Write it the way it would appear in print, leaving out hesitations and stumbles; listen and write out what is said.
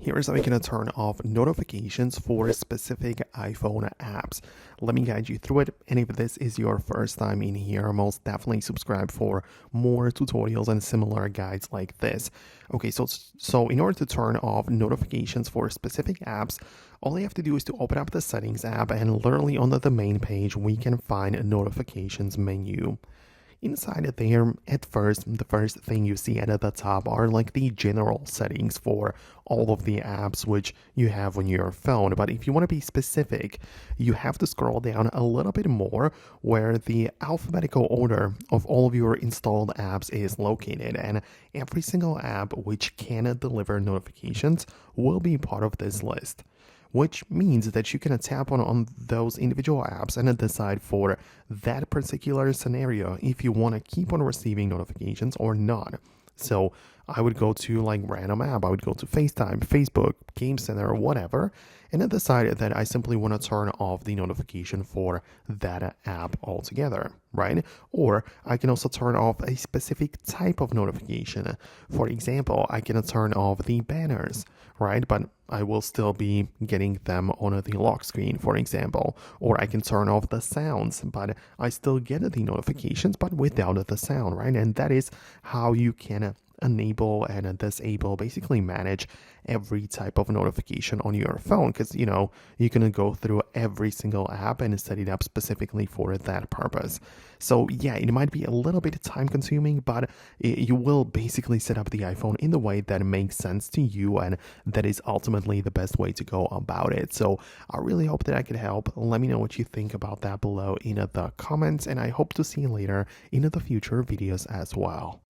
Here's how you can turn off notifications for specific iPhone apps. Let me guide you through it. And if this is your first time in here, most definitely subscribe for more tutorials and similar guides like this. Okay, so in order to turn off notifications for specific apps, all you have to do is to open up the settings app, and literally under the main page, we can find a notifications menu. Inside of there, the first thing you see at the top are like the general settings for all of the apps which you have on your phone. But if you want to be specific, you have to scroll down a little bit more where the alphabetical order of all of your installed apps is located. And every single app which can deliver notifications will be part of this list, which means that you can tap on those individual apps and decide for that particular scenario if you want to keep on receiving notifications or not. So I would go to like random app, I would go to FaceTime, Facebook, Game Center, or whatever, and then decide that I simply want to turn off the notification for that app altogether, right? Or I can also turn off a specific type of notification. For example, I can turn off the banners, right? But I will still be getting them on the lock screen, for example. Or I can turn off the sounds, but I still get the notifications, but without the sound, right? And that is how you can enable and disable, basically manage every type of notification on your phone, because you can go through every single app and set it up specifically for that purpose. So yeah, it might be a little bit time consuming, but you will basically set up the iPhone in the way that makes sense to you, and that is ultimately the best way to go about it. So I really hope that I could help. Let me know what you think about that below in the comments, and I hope to see you later in the future videos as well.